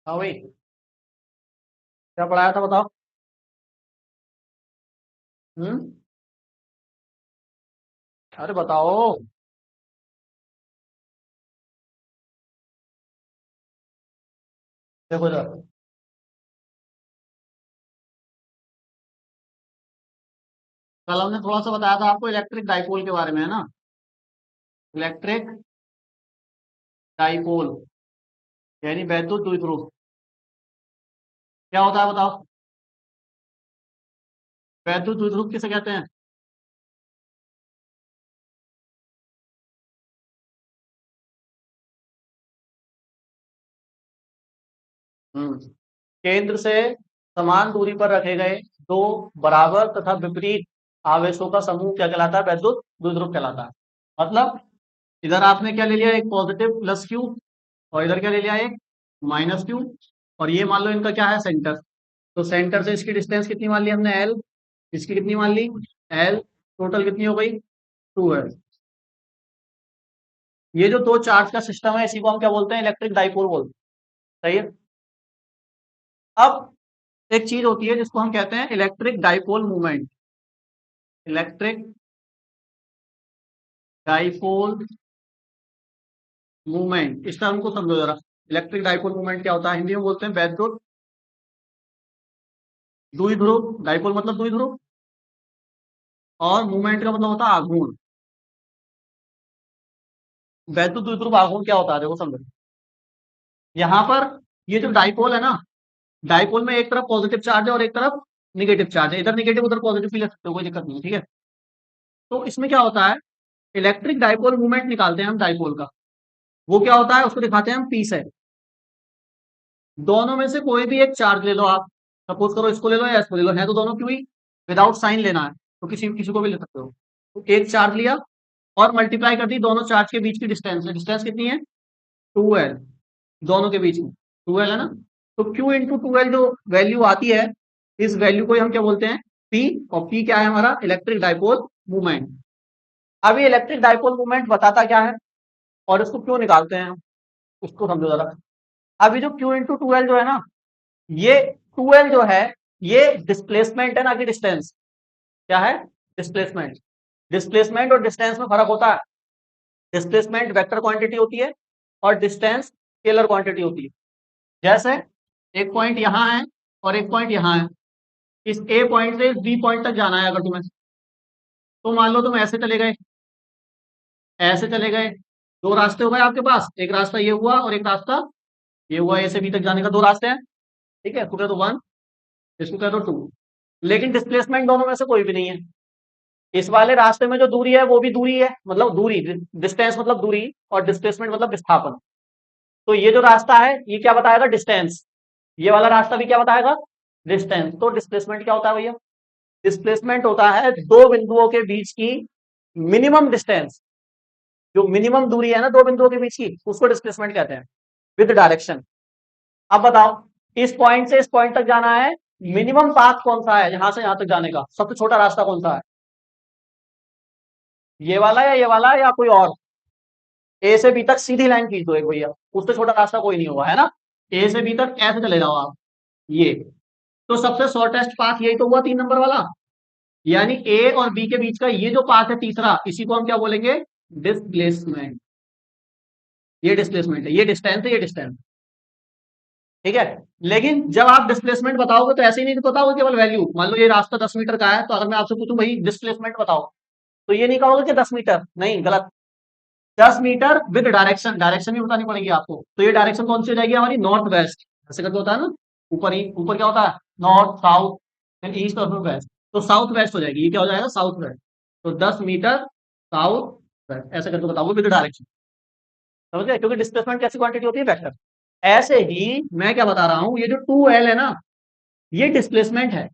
हाँ भाई, क्या पढ़ाया था बताओ। हम्म। अरे बताओ। देखो जरा, कल हमने थोड़ा सा बताया था आपको इलेक्ट्रिक डाइपोल के बारे में, है ना। इलेक्ट्रिक डाइपोल यानी वैद्युत द्विध्रुव क्या होता है बताओ। वैद्युत द्विध्रुव किसे कहते हैं? हम्म। केंद्र से समान दूरी पर रखे गए दो बराबर तथा विपरीत आवेशों का समूह क्या कहलाता है? वैद्युत द्विध्रुव कहलाता है। मतलब इधर आपने क्या ले लिया, एक पॉजिटिव प्लस क्यू, और इधर क्या ले लिया, एक माइनस क्यू। और ये मान लो इनका क्या है, सेंटर। तो सेंटर से इसकी डिस्टेंस कितनी मान ली हमने, एल। इसकी कितनी मान ली, एल। टोटल कितनी हो गई, 2 एल। ये जो दो चार्ज का सिस्टम है इसी को हम क्या बोलते हैं, इलेक्ट्रिक डाइपोल बोलते हैं। सही है। अब एक चीज होती है जिसको हम कहते हैं electric dipole movement. Electric dipole movement, इस टर्म को समझो जरा। इलेक्ट्रिक डाइपोल मूवमेंट क्या होता है, हिंदी में बोलते हैं वैद्युत द्विध्रुव। डाइपोल मतलब द्विध्रुव, और मूवमेंट का मतलब होता है आघूर्ण। वैद्युत द्विध्रुव आघूर्ण क्या होता है, देखो समझो। यहाँ पर ये जो डाइपोल है ना, डाइपोल में एक तरफ पॉजिटिव चार्ज है और एक तरफ निगेटिव चार्ज है। इधर निगेटिव उधर पॉजिटिव भी ले सकते हो, कोई दिक्कत नहीं है, ठीक है। तो इसमें क्या होता है, इलेक्ट्रिक डाइपोल मूवमेंट निकालते हैं हम डाइपोल का। वो क्या होता है उसको दिखाते हैं हम पी से। दोनों में से कोई भी एक चार्ज ले लो आप। सपोज करो इसको ले लो या इसको ले लो, है तो दोनों क्यों ही, विदाउट साइन लेना है तो किसी किसी को भी ले सकते हो। तो एक चार्ज लिया और मल्टीप्लाई कर दी दोनों चार्ज के बीच की डिस्टेंस है। डिस्टेंस कितनी है, 2L। दोनों के बीच में 2L है ना। तो Q × 2L जो वैल्यू आती है, इस वैल्यू को ही हम क्या बोलते हैं, P। और P क्या है हमारा, इलेक्ट्रिक डाइपोल मूवमेंट। अब ये इलेक्ट्रिक डाइपोल मूवमेंट बताता क्या है और इसको क्यों निकालते हैं हम, उसको समझो जरा। अभी जो Q × 2L जो है ना, ये 2L जो है, ये डिस्प्लेसमेंट है ना कि डिस्टेंस। क्या है, डिस्प्लेसमेंट। डिस्प्लेसमेंट और डिस्टेंस में फर्क होता है। डिस्प्लेसमेंट वेक्टर क्वांटिटी होती है और डिस्टेंस स्केलर क्वांटिटी होती है। जैसे एक पॉइंट यहां है और एक पॉइंट यहां है। इस ए पॉइंट से बी पॉइंट तक जाना है अगर तुम्हें, तो मान लो तुम ऐसे चले गए, ऐसे चले गए। दो रास्ते हो गए आपके पास, एक रास्ता ये हुआ और एक रास्ता ये हुआ। ए से बी तक जाने का दो रास्ते हैं, ठीक है। इसको कह दो 1, इसको कह दो 2। लेकिन डिस्प्लेसमेंट दोनों में से कोई भी नहीं है। इस वाले रास्ते में जो दूरी है वो भी दूरी है, मतलब दूरी, डिस्टेंस मतलब दूरी, और डिस्प्लेसमेंट मतलब विस्थापन। तो ये जो रास्ता है ये क्या बताएगा, डिस्टेंस। ये वाला रास्ता भी क्या बताएगा, डिस्टेंस। तो डिस्प्लेसमेंट क्या होता है भैया, डिस्प्लेसमेंट होता है दो बिंदुओं के बीच की मिनिमम डिस्टेंस। जो मिनिमम दूरी है ना दो बिंदुओं के बीच की, उसको डिस्प्लेसमेंट कहते हैं, विद डायरेक्शन। अब बताओ, इस पॉइंट से इस पॉइंट तक जाना है, मिनिमम पाथ कौन सा है यहां से यहां तक जाने का, सबसे छोटा रास्ता कौन सा है, ये वाला या ये वाला या कोई और। ए से बी तक सीधी लाइन खींच दो एक भैया, उससे छोटा रास्ता कोई नहीं होगा, है ना। ए से बी तक ऐसे चले जाओ आप, ये। तो सबसे शॉर्टेस्ट पाथ यही तो हुआ 3 नंबर वाला। यानी ए और बी के बीच का ये जो पाथ है तीसरा, इसी को हम क्या बोलेंगे, डिस्प्लेसमेंट। ये डिस्प्लेसमेंट है, ये डिस्टेंस है, ये डिस्टेंस। ठीक है। लेकिन जब आप डिस्प्लेसमेंट बताओगे तो ऐसे ही नहीं बताओगे केवल वैल्यू। मान लो ये रास्ता 10 मीटर का है, तो अगर मैं आपसे पूछूं भाई डिस्प्लेसमेंट बताओ, तो ये नहीं कहोगे कि 10 मीटर, नहीं, गलत। 10 मीटर विद डायरेक्शन, डायरेक्शन भी बतानी पड़ेगी आपको। तो ये डायरेक्शन कौन सी हो जाएगी हमारी, नॉर्थ वेस्ट। ऐसे करके होता है ना, ऊपर ही ऊपर क्या होता है, नॉर्थ साउथ एंड ईस्ट और वेस्ट। तो साउथ वेस्ट हो जाएगी, ये क्या हो जाएगा, साउथ वेस्ट। तो 10 मीटर साउथ वेस्ट ऐसे करके बताओगे विद डायरेक्शन। समझ गए, क्योंकि डिस्प्लेसमेंट कैसी क्वांटिटी होती है, वेक्टर। ऐसे ही मैं क्या बता रहा हूं, ये जो 2L है ना, ये डिस्प्लेसमेंट है।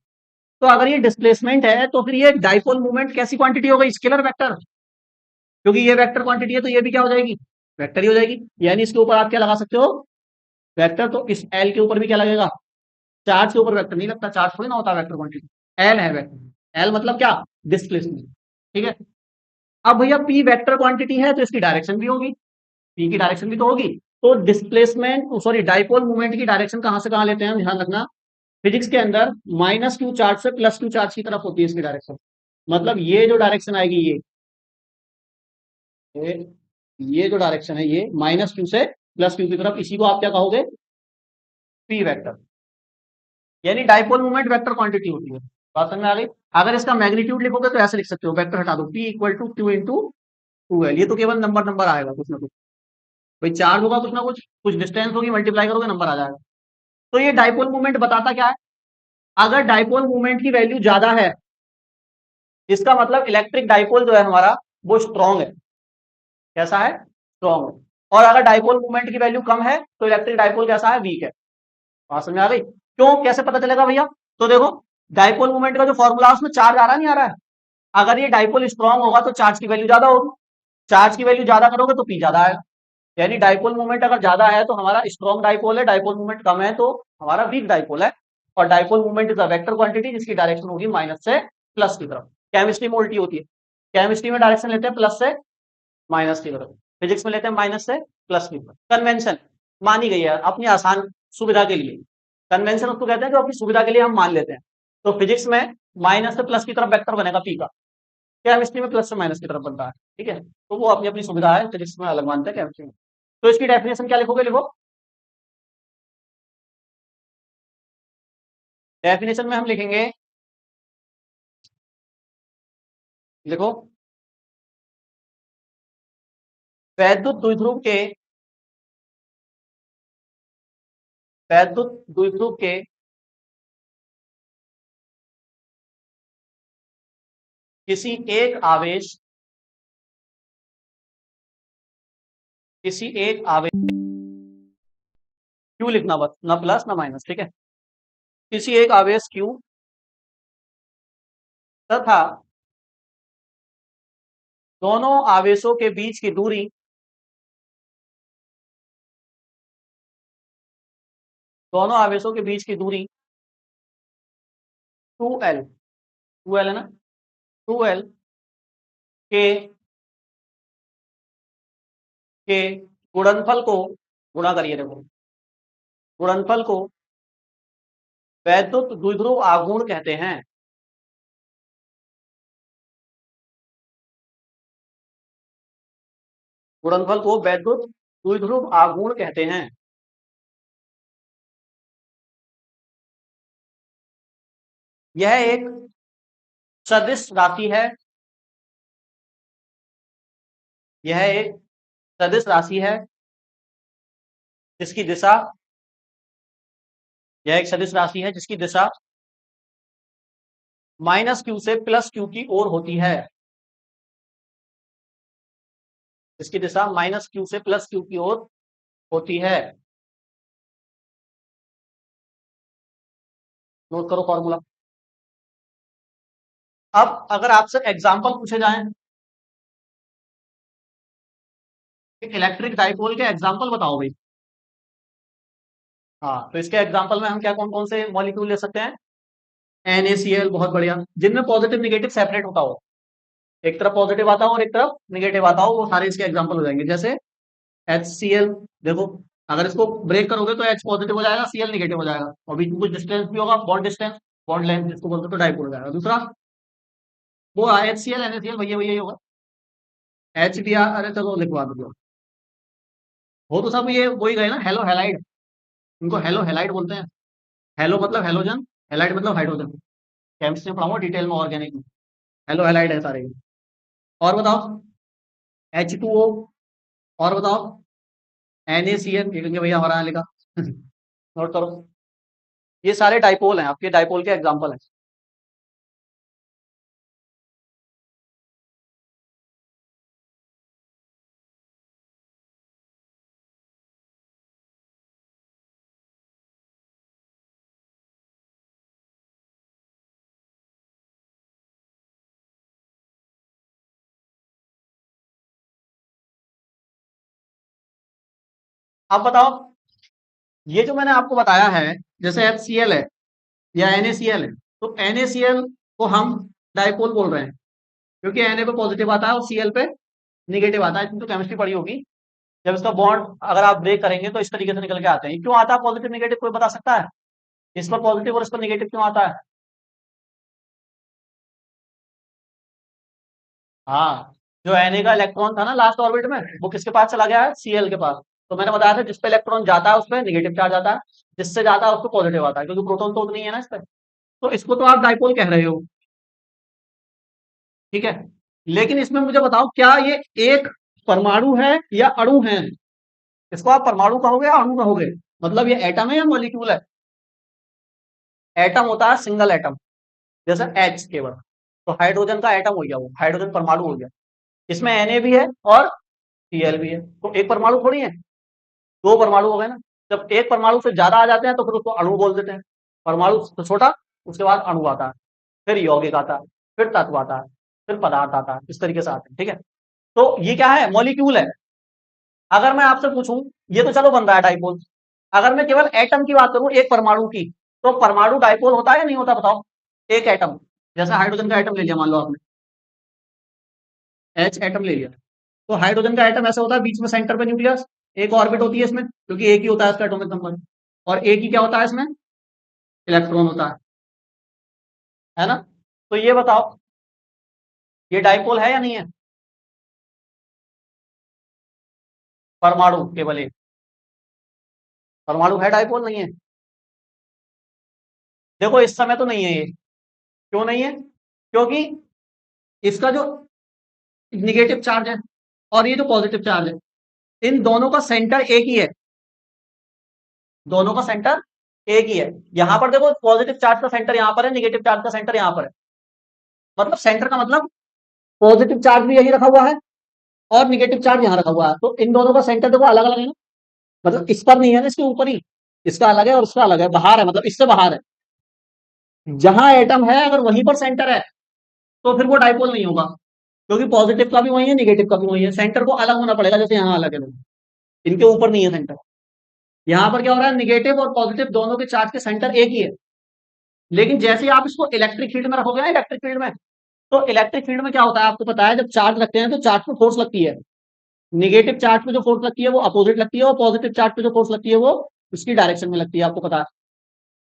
तो अगर ये डिस्प्लेसमेंट है तो फिर ये डाइपोल मूवमेंट कैसी क्वांटिटी हो गई, स्केलर वेक्टर। क्योंकि ये वेक्टर क्वांटिटी है तो ये भी क्या हो जाएगी, वेक्टर ही हो जाएगी। यानी इसके ऊपर आप क्या लगा सकते हो, वेक्टर। तो इस एल के ऊपर भी क्या लगेगा, चार्ज के ऊपर वेक्टर नहीं लगता, चार्ज थोड़ी ना होता वेक्टर क्वांटिटी। एल है वेक्टर, एल मतलब क्या, डिस्प्लेसमेंट। ठीक है। अब भैया पी वेक्टर क्वांटिटी है तो इसकी डायरेक्शन भी होगी, पी की डायरेक्शन भी तो होगी। तो डिस्प्लेसमेंट सॉरी डाइपोल मूवमेंट की डायरेक्शन कहां से कहां लेते हैं, ध्यान रखना। फिजिक्स के अंदर माइनस क्यू चार्ज से प्लस क्यू चार्ज की तरफ होती है इसकी डायरेक्शन। मतलब ये जो डायरेक्शन आएगी ये ये जो डायरेक्शन है ये माइनस क्यू से प्लस क्यू की तरफ, इसी को आप क्या कहोगे, पी वेक्टर। यानी डाइपोल मूवमेंट वेक्टर क्वांटिटी होती है। बात समझ में आ गई। अगर इसका मैग्नीट्यूड लिखोगे तो ऐसे लिख सकते हो, वेक्टर हटा दो, P equal to Q into two L. ये तो केवल नंबर नंबर आएगा कुछ ना कुछ, भाई चार्ज होगा कुछ ना कुछ, कुछ डिस्टेंस होगी, मल्टीप्लाई करोगे नंबर आ जाएगा। तो ये डाइपोल मूवमेंट बताता क्या है, अगर डाइपोल मूवमेंट की वैल्यू ज्यादा है, इसका मतलब इलेक्ट्रिक डाइपोल जो है हमारा वो स्ट्रॉन्ग है। कैसा है, स्ट्रॉन्ग है। और अगर डाइपोल मूवमेंट की वैल्यू कम है तो इलेक्ट्रिक डाइपोल कैसा है, वीक है। बात समझ में आ गई। क्यों, कैसे पता चलेगा भैया, तो देखो डाइपोल मूवमेंट का जो फॉर्मूला उसमें चार्ज आ रहा नहीं आ रहा है। अगर ये डाइपोल स्ट्रॉन्ग होगा तो चार्ज की वैल्यू ज्यादा होगी, चार्ज की वैल्यू ज्यादा करोगे तो पी ज्यादा आएगा। यानी डाइपोल मूवमेंट अगर ज्यादा है तो हमारा स्ट्रॉन्ग डाइपोल है, डाइपोल मूवमेंट कम है तो हमारा वीक डाइपोल है। और dipole movement is a vector quantity जिसकी डायरेक्शन होगी माइनस से प्लस की तरफ। केमिस्ट्री में उल्टी होती है, केमिस्ट्री में डायरेक्शन लेते हैं प्लस से माइनस की तरफ, फिजिक्स में लेते हैं माइनस से प्लस की तरफ। कन्वेंशन मानी गई है अपनी आसान सुविधा के लिए, कन्वेंशन उसको कहते हैं जो अपनी सुविधा के लिए हम मान लेते हैं। तो फिजिक्स में माइनस से प्लस की तरफ वेक्टर बनेगा पी का, केमिस्ट्री में प्लस से माइनस की तरफ बनता है। ठीक है, तो वो अपनी अपनी सुविधा है, फिजिक्स में अलग मानते हैं, केमिस्ट्री में। तो इसकी डेफिनेशन क्या लिखोगे, लिखो डेफिनेशन में हम लिखेंगे, लिखो वैद्युत द्विध्रुव के वैद्युत द्विध्रुव के किसी एक आवेश किसी एक आवेश क्यू लिखना, बस ना प्लस ना माइनस, ठीक है। किसी एक आवेश क्यू तथा दोनों आवेशों के बीच की दूरी दोनों आवेशों के बीच की दूरी 2l, 2l है ना, 2l के के गुणनफल को गुणा करिए, देखो गुणनफल को वैद्युत द्विध्रुव आघूर्ण कहते हैं। गुणनफल को वैद्युत द्विध्रुव आघूर्ण कहते हैं। यह एक सदिश राशि है, यह एक सदिश राशि है जिसकी दिशा यह एक सदिश राशि है जिसकी दिशा माइनस क्यू से प्लस क्यू की ओर होती है। इसकी दिशा माइनस क्यू से प्लस क्यू की ओर होती है। नोट करो फॉर्मूला। अब अगर आपसे एग्जांपल पूछे जाएं, इलेक्ट्रिक डाइपोल के एग्जांपल बताओ भाई। हाँ, तो इसके एग्जांपल में हम क्या कौन कौन से मॉलिक्यूल ले सकते हैं, NaCl, बहुत बढ़िया, जिनमें पॉजिटिव निगेटिव सेपरेट होता हो, एक तरफ पॉजिटिव आता हो और एक तरफ निगेटिव आता हो, वो सारे इसके एग्जांपल हो जाएंगे। जैसे HCl, देखो अगर इसको ब्रेक करोगे तो H पॉजिटिव हो जाएगा, Cl निगेटिव हो जाएगा, और बीच में कुछ डिस्टेंस भी होगा, बॉन्ड डिस्टेंस, बॉन्ड लेंथ जिसको बोलते हैं, तो डाइपोल हो जाएगा। दूसरा वो HCl NaCl, भैया भैया ही होगा। HBr, अरे चलो लिखवा दो, वो तो सब ये वही गए ना, हेलो हेलाइड, इनको हेलो हेलाइड बोलते हैं। हेलो मतलब हेलोजन, हेलाइड मतलब हाइड्रोजन। केमिस्ट्री में पढ़ाऊंगा डिटेल में, ऑर्गेनिक में। हेलो हेलाइड है सारे। और बताओ H2O, और बताओ NaCl, लिखेंगे भैया हमारा यहाँ लिखा नोट करो। ये सारे डाइपोल हैं, आपके डाइपोल के एग्जाम्पल हैं। अब बताओ, ये जो मैंने आपको बताया है, जैसे HCl है या NaCl है, तो NaCl को हम डाइपोल बोल रहे हैं क्योंकि Na पे पॉजिटिव आता है और Cl पे निगेटिव आता है, तुम तो केमिस्ट्री पढ़ी होगी। जब इसका बॉन्ड अगर आप ब्रेक करेंगे तो इस तरीके से निकल के आते हैं। क्यों आता है पॉजिटिव नेगेटिव, कोई बता सकता है? इस पर पॉजिटिव और इस पर नेगेटिव क्यों आता है? हाँ, जो Na का इलेक्ट्रॉन था ना लास्ट ऑर्बिट में, वो किसके पास चला गया है? Cl के पास। तो मैंने बताया था जिस पे इलेक्ट्रॉन जाता है उस पर नेगेटिव चार्ज आता है, जिससे जाता है उस पर पॉजिटिव आता है, क्योंकि प्रोटॉन तो नहीं है ना इस पे। तो इसको तो आप डाइपोल कह रहे हो, ठीक है। लेकिन इसमें मुझे बताओ, क्या ये एक परमाणु है या अणु है? इसको आप परमाणु कहोगे या अणु कहोगे? मतलब ये एटम है या मॉलिक्यूल है? एटम होता है सिंगल एटम, जैसे एच केवल। तो हाइड्रोजन का एटम हो गया, वो हाइड्रोजन परमाणु हो गया। इसमें Na भी है और Cl भी है, तो एक परमाणु थोड़ी है, दो परमाणु हो गए ना। जब एक परमाणु से ज्यादा आ जाते हैं तो फिर उसको अणु बोल देते हैं। परमाणु से छोटा, उसके बाद अणु आता है, फिर यौगिक आता है, फिर तत्व आता है, फिर पदार्थ आता है, इस तरीके से आते हैं, ठीक है। तो ये क्या है? मॉलिक्यूल है। अगर मैं आपसे पूछूं, ये तो चलो बन रहा है डाइपोल, अगर मैं केवल एटम की बात करूं, एक परमाणु की, तो परमाणु डाइपोल होता है या नहीं होता, बताओ? एक एटम, जैसे हाइड्रोजन का एटम ले लिया मान लो आपने, एच एटम ले लिया, तो हाइड्रोजन का एटम ऐसा होता है, बीच में सेंटर पे न्यूक्लियस, एक ऑर्बिट होती है इसमें, क्योंकि एक ही होता है इसका एटॉमिक नंबर, और एक ही क्या होता है इसमें? इलेक्ट्रॉन होता है ना। तो ये बताओ, ये डाइपोल है या नहीं है? परमाणु केवल एक, परमाणु है, डाइपोल नहीं है। देखो इस समय तो नहीं है ये, क्यों नहीं है? क्योंकि इसका जो निगेटिव चार्ज है और ये जो पॉजिटिव चार्ज है, इन दोनों का सेंटर एक ही है, दोनों का सेंटर एक ही है। यहां पर देखो, पॉजिटिव चार्ज का सेंटर यहां पर है, निगेटिव चार्ज का सेंटर यहां पर है। मतलब सेंटर का मतलब, पॉजिटिव चार्ज भी यही रखा हुआ है और निगेटिव चार्ज यहां रखा हुआ है, तो इन दोनों का सेंटर देखो अलग अलग है ना। मतलब इस पर नहीं है ना, इसके ऊपर ही, इसका अलग है और उसका अलग है, बाहर है, मतलब इससे बाहर है। जहां एटम है अगर वहीं पर सेंटर है, तो फिर वो डाइपोल नहीं होगा, क्योंकि पॉजिटिव का भी वही है, निगेटिव का भी वही है, सेंटर को अलग होना पड़ेगा, जैसे यहाँ अलग है दोनों। इनके ऊपर नहीं है सेंटर। यहाँ पर क्या हो रहा है, निगेटिव और पॉजिटिव दोनों के चार्ज के सेंटर एक ही है। लेकिन जैसे ही आप इसको इलेक्ट्रिक फील्ड में रखोगे ना, इलेक्ट्रिक फील्ड में, तो इलेक्ट्रिक फील्ड में क्या होता है आपको पता है, जब चार्ज रखते हैं तो चार्ज पे फोर्स लगती है। निगेटिव चार्ज पे जो फोर्स लगती है वो अपोजिट लगती है, और पॉजिटिव चार्ज पे जो फोर्स लगती है वो उसकी डायरेक्शन में लगती है, आपको पता है।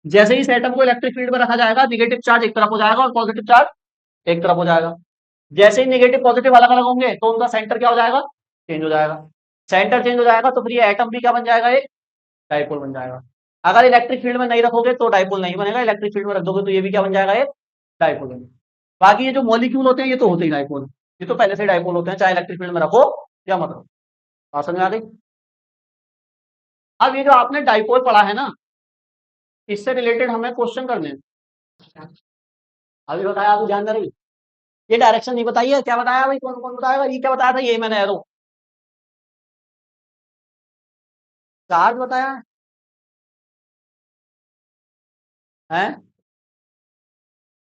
जैसे ही इस एटम को इलेक्ट्रिक फील्ड में रखा जाएगा, निगेटिव चार्ज एक तरफ हो जाएगा और पॉजिटिव चार्ज एक तरफ हो जाएगा। जैसे ही निगेटिव पॉजिटिव अलग अलग होंगे तो उनका सेंटर क्या हो जाएगा? चेंज हो जाएगा। सेंटर चेंज हो जाएगा तो फिर ये एटम भी क्या बन जाएगा? एक डाइपोल बन जाएगा। अगर इलेक्ट्रिक फील्ड में नहीं रखोगे तो डाइपोल नहीं बनेगा, इलेक्ट्रिक फील्ड में रख दोगे तो ये भी क्या बन जाएगा? एक डाइपोल बनेगा। बाकी ये जो मॉलिक्यूल होते हैं ये तो होते ही डाइपोल, ये तो पहले से डाइपोल होते हैं, चाहे इलेक्ट्रिक फील्ड में रखो या मत रखो। बात समझ में आ गई? अब ये जो आपने डाइपोल पढ़ा है ना, इससे रिलेटेड हमें क्वेश्चन करने हैं। अभी बताया, आपको ध्यान में रही, ये डायरेक्शन नहीं बताई है, क्या बताया भाई? कौन कौन बताएगा? ये क्या बताया था? ये मैंने एरो चार्ज बताया है।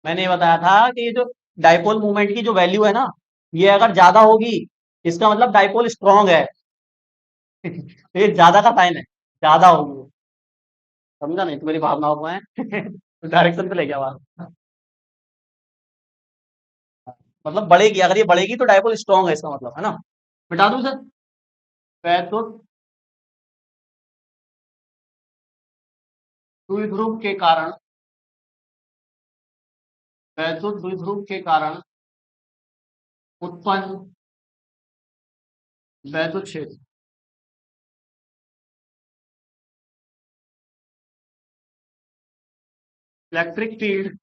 मैंने ये बताया था कि ये जो डाइपोल मूवमेंट की जो वैल्यू है ना, ये अगर ज्यादा होगी, इसका मतलब डाइपोल स्ट्रांग है। ये ज्यादा का साइन है, ज्यादा होगी। समझा नहीं? तो मेरी भावनाओं को है डायरेक्शन पे ले गया बात। मतलब बढ़ेगी, अगर ये बढ़ेगी तो डाइपोल स्ट्रांग है, इसका मतलब है ना। मिटा दूं सर? तो द्विध्रुव के कारण, वैद्युत द्विध्रुव के कारण उत्पन्न वैद्युत क्षेत्र, electric field,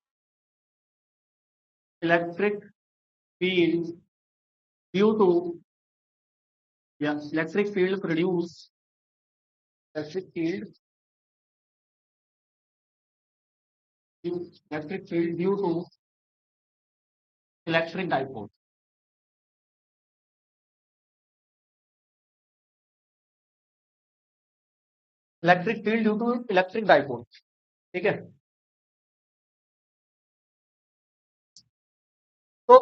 electric field due to, या electric field produce, electric field, electric field due to electric dipole. Electric field due to electric dipole, ठीक है। तो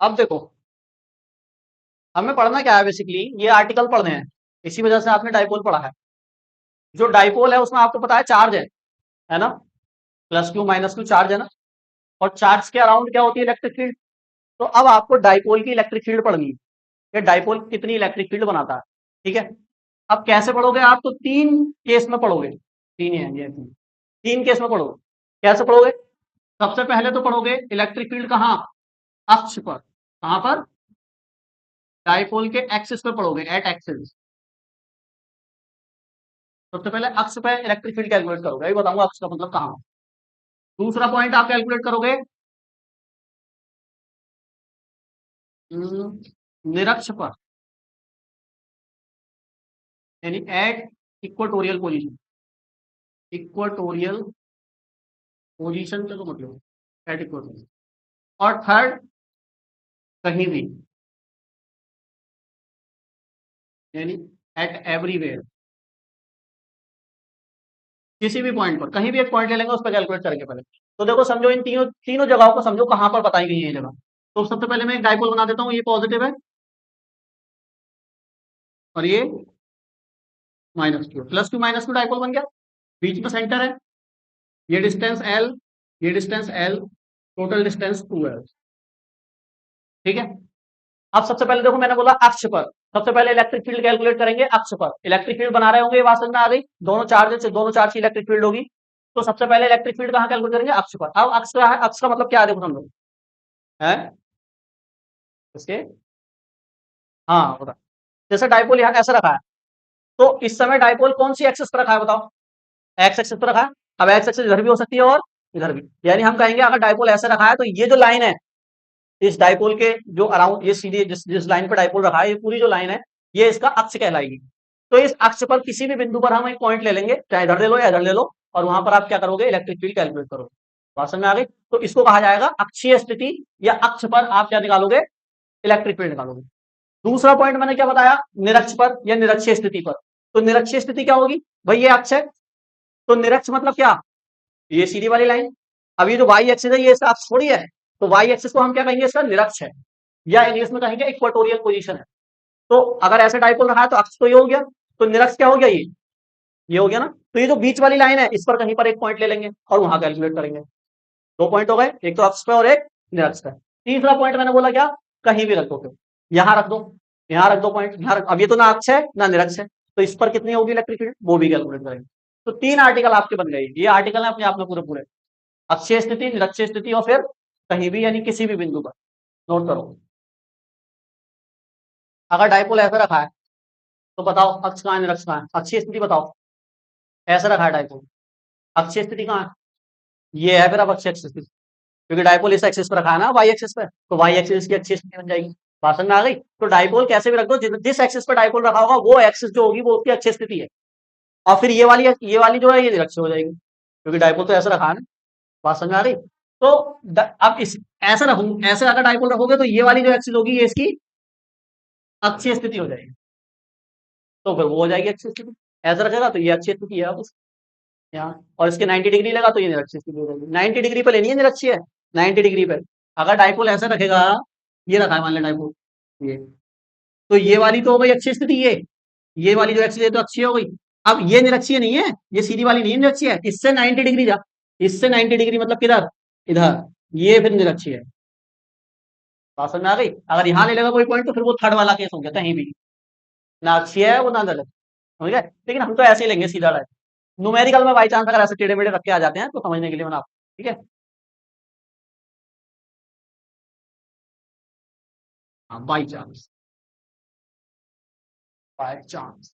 अब देखो, हमें पढ़ना क्या है बेसिकली, ये आर्टिकल पढ़ने हैं, इसी वजह से आपने डाइपोल पढ़ा है। जो डाइपोल है उसमें आपको पता है चार्ज है ना, plus Q minus Q charge है ना, और चार्ज के अराउंड क्या होती है? Electric field. तो अब आपको डाइपोल की इलेक्ट्रिक फील्ड पढ़नी है, कि डाइपोल कितनी इलेक्ट्रिक फील्ड बनाता है। ठीक है। अब कैसे पढ़ोगे आप, तो तीन केस में पढ़ोगे, तीन ही है ये, तीन केस में पढ़ोगे। कैसे पढ़ोगे? सबसे पहले तो पढ़ोगे इलेक्ट्रिक फील्ड कहाँ, अक्ष पर। कहां पर? डाइपोल के एक्सिस पर पढ़ोगे, एट एक्सिस। सबसे पहले अक्ष पे इलेक्ट्रिक फील्ड कैलकुलेट करोगे, अभी बताऊंगा अक्ष का मतलब कहां। दूसरा पॉइंट आप कैलकुलेट करोगे निरक्ष पर, यानी at equatorial position. Equatorial position का तो मतलब एट इक्वेटोरियल। और थर्ड, कहीं भी, यानी एट एवरीवेयर, किसी भी पॉइंट पर, कहीं भी एक पॉइंट ले लेंगे उस पर कैलकुलेट करेंगे पहले। तो देखो समझो, इन तीनों तीनों जगहों को समझो कहां पर बताई गई है ये जगह। तो सबसे पहले मैं एक डाइपोल बना देता हूं, ये पॉजिटिव है और ये -q, +q -q डाइपोल बन गया। बीच में सेंटर है, ये डिस्टेंस l, ये distance l, total distance 2l। ठीक है। अब सबसे पहले देखो, मैंने बोला अक्ष पर, सबसे पहले इलेक्ट्रिक फील्ड कैलकुलेट करेंगे अक्ष पर। इलेक्ट्रिक फील्ड बना रहे होंगे, ये बात समझ में आ गई, दोनों चार्ज की इलेक्ट्रिक फील्ड होगी। तो सबसे पहले इलेक्ट्रिक फील्ड कहां कैलकुलेट करेंगे, अक्ष पर। अब अक्ष का है, अक्ष का मतलब क्या है देखो समझो, है इसके, हाँ बता। जैसे डाइपोल यहाँ ऐसे रखा है, तो इस समय डाइपोल कौन सी एक्सिस पर रखा है बताओ, एक्स एक्सिस पर रखा है। अब एक्स एक्सिस इधर भी हो सकती है और इधर भी, यानी हम कहेंगे अगर डाइपोल ऐसे रखा है तो ये जो लाइन है, इस डाइपोल के जो अराउंड, ये सीधी जिस जिस लाइन पर डाइपोल रखा है, ये पूरी जो लाइन है, ये इसका अक्ष कहलाएगी। तो इस अक्ष पर किसी भी बिंदु पर हम एक पॉइंट ले लेंगे, चाहे इधर ले लो या इधर ले लो, और वहां पर आप क्या करोगे, इलेक्ट्रिक फील्ड कैलकुलेट करोगे। बात समझ में आ गई? तो इसको कहा जाएगा अक्षीय स्थिति, या अक्ष पर आप क्या निकालोगे, इलेक्ट्रिक फील्ड निकालोगे। दूसरा पॉइंट मैंने क्या बताया, निरक्ष पर या निरक्षीय स्थिति पर। तो निरक्षीय स्थिति क्या होगी भाई, ये अक्ष है, तो निरक्ष मतलब क्या, ये सीधी वाली लाइन। अब ये जो वाई एक्सिस है, ये इसका अक्ष थोड़ी है, तो वाई एक्सिस को हम क्या कहेंगे, इसका निरक्ष है, या इंग्लिश में कहेंगे इक्वेटोरियल पोजीशन है। तो अगर ऐसे डाइपोल रहा है तो अक्ष तो ये हो गया, तो निरक्ष क्या हो गया, ये हो गया ना। तो ये जो बीच वाली लाइन है, इस पर कहीं पर एक पॉइंट ले लेंगे और वहां कैलकुलेट करेंगे। दो पॉइंट हो गए, एक तो अक्ष पे और एक निरक्ष पे। तीसरा पॉइंट मैंने बोला क्या, कहीं भी रख दो, फिर यहां रख दो, यहां रख दो पॉइंट, यहां रख, अब ये तो ना अक्ष है ना निरक्ष है, तो इस पर कितनी होगी इलेक्ट्रिक फील्ड, वो भी कैलकुलेट करेंगे। तो तीन आर्टिकल आपके बन गए, ये आर्टिकल है अपने आप में पूरे पूरे, अक्षीय स्थिति, निरक्षीय स्थिति, और फिर कहीं भी, यानी किसी भी बिंदु पर। नोट करो, अगर डाइपोल ऐसा रखा है तो बताओ अक्ष कहां है, निरक्ष कहां है, अक्षीय स्थिति बताओ। ऐसा रखा है डाइपोल, अक्षीय स्थिति कहां है, ये है फिर अब अक्षीय स्थिति, क्योंकि डाइपोल इस एक्सिस पर रखा है ना, वाई एक्सिस पे, तो वाई एक्सिस की अक्षीय स्थिति बन जाएगी। भाषण में आ गई। तो डाइपोल कैसे भी रख दो, जिस एक्सिस पर डाइपोल रखा होगा वो एक्सिस जो होगी वो उसकी अक्षीय स्थिति है, और फिर ये वाली जो है ये निरक्षीय हो जाएगी, क्योंकि डाइपोल तो ऐसा रखा है ना। बात समझ में आ गई? तो अब इस, ऐसा रखूं, ऐसे अगर डाइपोल रखोगे तो ये वाली जो एक्सिस होगी ये इसकी अक्षीय स्थिति हो जाएगी, तो फिर वो हो जाएगी अक्षीय स्थिति। ऐसा रखेगा तो ये अक्षीय स्थिति है, अब यहाँ, और इसके 90 डिग्री लेगा तो ये निरक्षीय स्थिति हो जाएगी। 90 डिग्री पे लेनी है निरक्षीय, 90 डिग्री पे। अगर डाइपोल ऐसे रखेगा, ये रखा है मान लिया डाइपोल, ये, तो ये वाली तो हो गई अक्षीय स्थिति, ये वाली जो एक्सिस है तो अक्षीय हो गई। अब ये निरक्षीय नहीं है, ये सीधी वाली नहीं है, निरक्षीय है, इससे 90 डिग्री जा, इससे 90 डिग्री मतलब किधर, इधर, ये फिर निरक्षीय है। बात समझ में आ गई? अगर यहाँ ले लेगा कोई पॉइंट तो फिर वो थर्ड वाला केस हो गया, कहीं भी ना अक्षीय है वो ना निरक्षीय, समझ गए? लेकिन हम तो ऐसे ही लेंगे सीधा डायरेक्ट। न्यूमेरिकल में बाई चांस अगर ऐसे टेढ़े मेढ़े रख के आ जाते हैं तो समझने के लिए मैंने आपको, ठीक है। हाँ, बाई चांस, बाय चांस।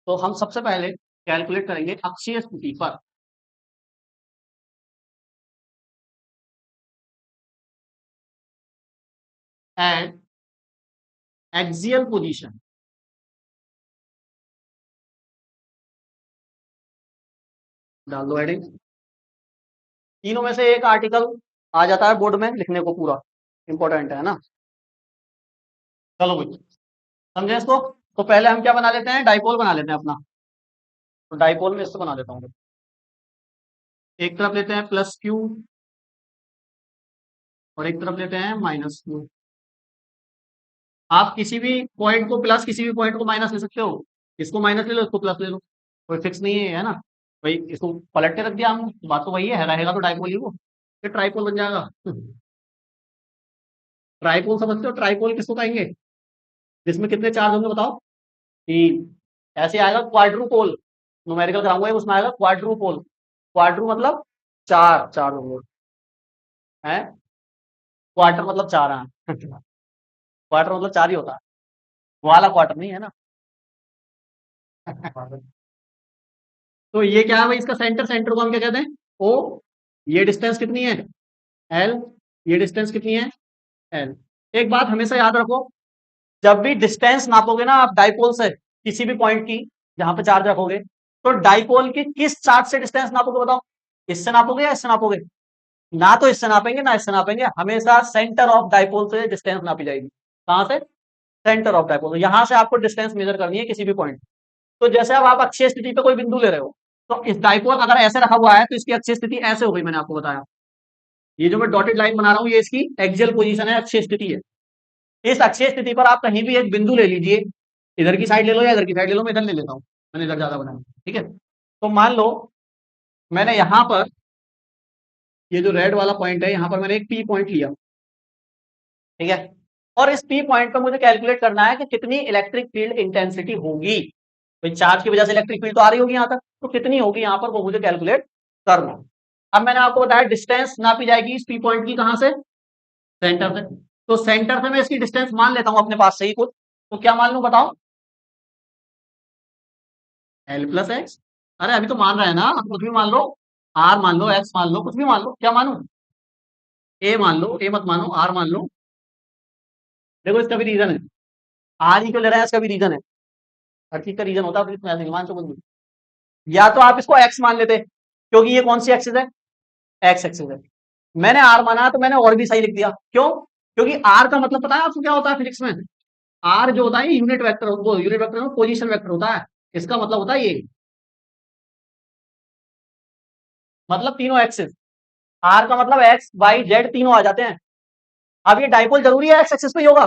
तो हम सबसे पहले कैलकुलेट करेंगे अक्षीय स्थिति पर एट एक्सियल पोजीशन। डाल दो हेडिंग, तीनों में से एक आर्टिकल आ जाता है बोर्ड में लिखने को, पूरा इंपॉर्टेंट है ना। चलो भाई, समझे इसको। तो पहले हम क्या बना लेते हैं, डाइपोल बना लेते हैं अपना। तो डाइपोल में इसको बना लेता हूँ, एक तरफ लेते हैं +q और एक तरफ लेते हैं -q। आप किसी भी पॉइंट को प्लस, किसी भी पॉइंट को माइनस ले सकते हो, इसको माइनस ले लो, इसको प्लस ले लो, कोई फिक्स नहीं है ना भाई। इसको पलट के रख दिया हम, बात तो वही है, रहेगा तो डाइपोल ही वो, फिर ट्राइपोल बन जाएगा। ट्राइपोल समझते हो, ट्राइपोल किसको कहेंगे, जिसमें कितने चार्ज होंगे बताओ? 3। ऐसे आएगा क्वाड्रुपोल, न्यूमेरिकल कराऊंगा उसमें आएगा क्वाड्रुपोल। क्वाड्रू मतलब 4 4 होंगे हैं। क्वार्टर मतलब 4 है। क्वार्टर मतलब 4 ही होता है, वो वाला क्वार्टर नहीं है ना। तो ये क्या है भाई, इसका सेंटर, सेंटर को हम क्या कहते हैं? ओ। ये डिस्टेंस कितनी है? एल। ये डिस्टेंस कितनी है? एल। एक बात हमेशा याद रखो, जब भी डिस्टेंस नापोगे ना आप डाइपोल से, किसी भी पॉइंट की जहां पे चार्ज रखोगे, तो डाइपोल की किस चार्ज से डिस्टेंस नापोगे बताओ? इससे नापोगे या इससे नापोगे? ना तो इससे नापेंगे ना इससे नापेंगे, हमेशा सेंटर ऑफ डाइपोल से डिस्टेंस नापी जाएगी। कहां से? सेंटर ऑफ डाइपोल, यहां से आपको डिस्टेंस मेजर करनी है किसी भी पॉइंट। तो जैसे अब आप अक्षीय स्थिति पे कोई बिंदु ले रहे हो, तो इस डाइपोल अगर ऐसे रखा हुआ है तो इसकी अक्षीय स्थिति ऐसे हो गई, मैंने आपको बताया। ये जो मैं डॉटेड लाइन बना रहा हूं, ये इसकी एक्सियल पोजीशन है, अक्षीय स्थिति है। इस अक्षीय स्थिति पर आप कहीं भी एक बिंदु ले लीजिए, इधर की साइड ले लो या इधर की साइड ले लो, मैं इधर ले लेता हूं, मैंने इधर ज्यादा बनाया, ठीक है। तो मान लो मैंने यहां पर, ये जो रेड वाला पॉइंट है, यहां पर मैंने एक पी पॉइंट लिया, ठीक है। और इस पी पॉइंट पर मुझे कैलकुलेट करना है कि कितनी इलेक्ट्रिक फील्ड इंटेंसिटी होगी। तो चार्ज की वजह से इलेक्ट्रिक फील्ड तो आ रही होगी यहां तक, तो कितनी होगी यहां पर, वो मुझे कैलकुलेट करना। अब मैंने आपको बताया डिस्टेंस नापी जाएगी इस पी पॉइंट की, कहां से? सेंटर से। तो सेंटर से मैं इसकी डिस्टेंस मान लेता हूं अपने पास से ही कुछ, तो क्या मान लू बताओ? L plus x. अरे अभी तो मान रहे हैं ना, आप कुछ भी मान लो, आर मान लो, एक्स मान लो, कुछ भी मान लो, क्या मानू? ए मान लो, ए मत मानो, आर मान लो। देखो इसका भी रीजन है, आर ही क्यों ले रहे हैं, इसका भी रीजन है। हर चीज का रीजन होता है, इसमें ऐसे नहीं मान सको कुछ भी। या तो आप इसको एक्स मान लेते, क्योंकि ये कौन सी एक्सिस है? एक्स एक्सिस है। मैंने आर माना तो मैंने और भी सही लिख दिया, क्यों? क्योंकि आर का मतलब पता है आपको क्या होता है फिजिक्स में? आर जो होता है यूनिट वेक्टर, वो यूनिट वेक्टर में पोजीशन वेक्टर होता है। इसका मतलब होता है ये, मतलब तीनों एक्सिस। आर का मतलब एक्स वाई जेड तीनों आ जाते हैं। अब ये डाइपोल जरूरी है एक्स एक्सिस पे ही होगा?